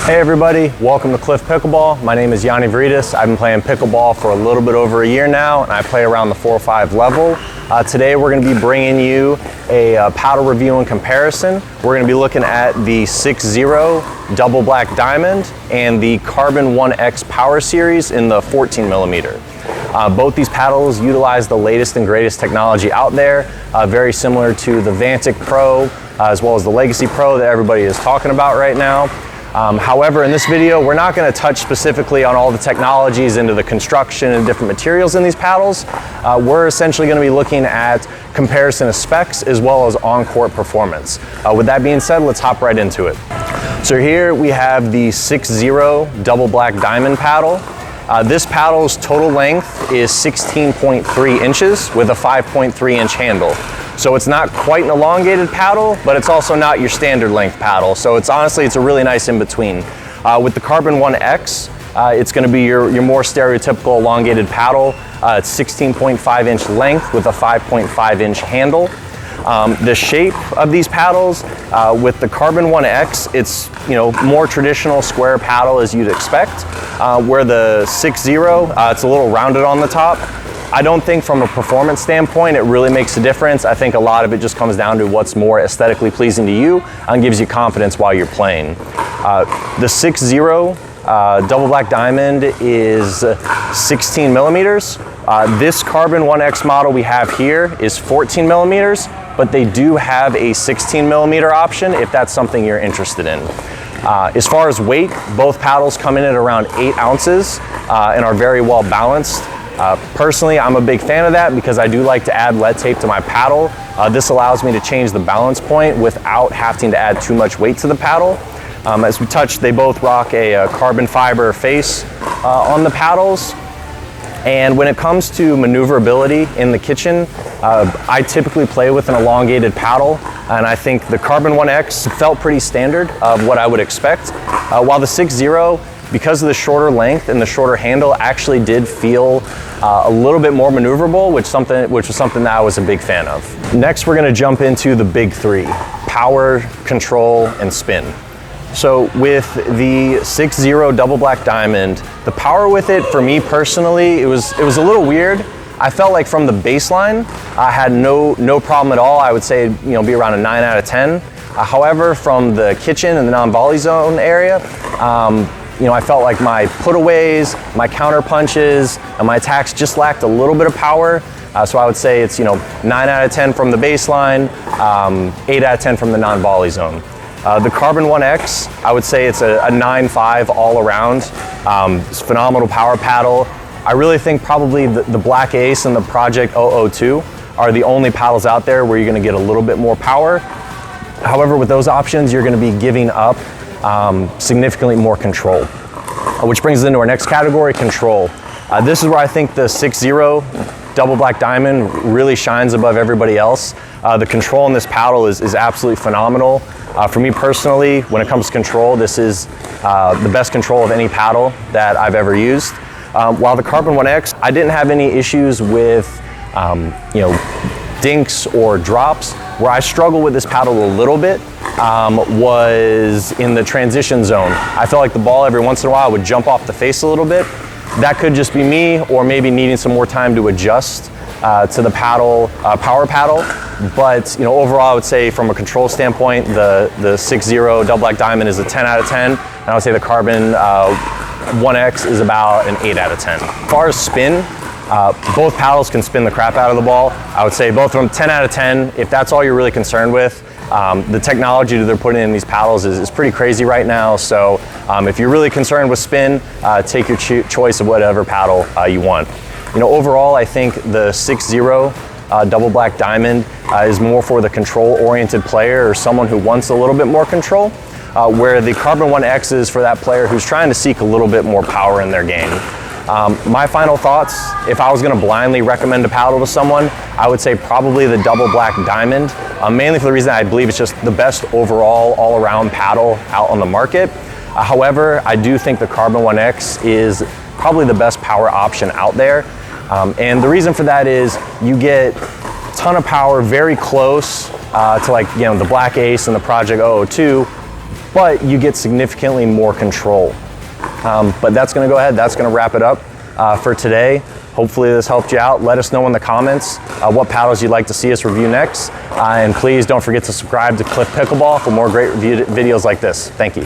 Hey everybody, welcome to Cliff Pickleball. My name is Yanni Veritas. I've been playing pickleball for a little bit over a year now, and I play around the 4 or 5 level. Today we're going to be bringing you a paddle review and comparison. We're going to be looking at the 6-0 Double Black Diamond and the Carbon 1X Power Series in the 14 millimeter. Both these paddles utilize the latest and greatest technology out there, very similar to the Vantic Pro as well as the Legacy Pro that everybody is talking about right now. However, in this video, we're not going to touch specifically on all the technologies into the construction and different materials in these paddles. We're essentially going to be looking at comparison of specs as well as on-court performance. With that being said, let's hop right into it. So here we have the 6-0 Double Black Diamond paddle. This paddle's total length is 16.3 inches with a 5.3 inch handle. So it's not quite an elongated paddle, but it's also not your standard length paddle. So it's honestly a really nice in between. With the Carbon 1X, it's going to be your more stereotypical elongated paddle. It's 16.5 inch length with a 5.5 inch handle. The shape of these paddles, with the Carbon 1X, it's more traditional square paddle as you'd expect. Where the 6-0, it's a little rounded on the top. I don't think from a performance standpoint it really makes a difference. I think a lot of it just comes down to what's more aesthetically pleasing to you and gives you confidence while you're playing. The 6-0 Double Black Diamond is 16 millimeters. This Carbon 1X model we have here is 14 millimeters, but they do have a 16 millimeter option if that's something you're interested in. As far as weight, both paddles come in at around 8 ounces and are very well balanced. Personally, I'm a big fan of that because I do like to add lead tape to my paddle. This allows me to change the balance point without having to add too much weight to the paddle. As we touched, they both rock a carbon fiber face on the paddles. And when it comes to maneuverability in the kitchen, I typically play with an elongated paddle, and I think the Carbon 1X felt pretty standard of what I would expect, while the 6-0, because of the shorter length and the shorter handle, actually did feel a little bit more maneuverable, which was something that I was a big fan of. Next, we're going to jump into the big three: power, control, and spin. So with the 6-0 Double Black Diamond, the power with it, for me personally, it was a little weird. I felt like from the baseline, I had no problem at all. I would say be around a 9 out of 10. However, from the kitchen and the non-volley zone area, I felt like my putaways, my counter punches, and my attacks just lacked a little bit of power. So I would say it's 9 out of 10 from the baseline, 8 out of 10 from the non-volley zone. The Carbon 1X, I would say it's a 9.5 all around. It's a phenomenal power paddle. I really think probably the Black Ace and the Project 002 are the only paddles out there where you're going to get a little bit more power. However, with those options, you're going to be giving up significantly more control. Which brings us into our next category, control. This is where I think the 6-0 Double Black Diamond really shines above everybody else. The control in this paddle is absolutely phenomenal. For me personally, when it comes to control, this is the best control of any paddle that I've ever used. While the Carbon 1X, I didn't have any issues with dinks or drops. Where I struggle with this paddle a little bit was in the transition zone. I felt like the ball every once in a while would jump off the face a little bit. That could just be me, or maybe needing some more time to adjust to the paddle, power paddle. But overall, I would say from a control standpoint, the 6-0 Double Black Diamond is a 10 out of 10, and I would say the Carbon 1X is about an 8 out of 10. As far as spin, both paddles can spin the crap out of the ball. I would say both of them 10 out of 10. If that's all you're really concerned with, the technology that they're putting in these paddles is pretty crazy right now. So if you're really concerned with spin, take your choice of whatever paddle you want. Overall, I think the 6-0 Double Black Diamond is more for the control-oriented player or someone who wants a little bit more control, where the Carbon 1X is for that player who's trying to seek a little bit more power in their game. My final thoughts, if I was going to blindly recommend a paddle to someone, I would say probably the Double Black Diamond, mainly for the reason I believe it's just the best overall all-around paddle out on the market. However, I do think the Carbon 1X is probably the best power option out there. And the reason for that is you get a ton of power very close to the Black Ace and the Project 002, but you get significantly more control. But that's gonna go ahead, that's gonna wrap it up for today. Hopefully this helped you out. Let us know in the comments what paddles you'd like to see us review next. And please don't forget to subscribe to Cliff Pickleball for more great videos like this. Thank you.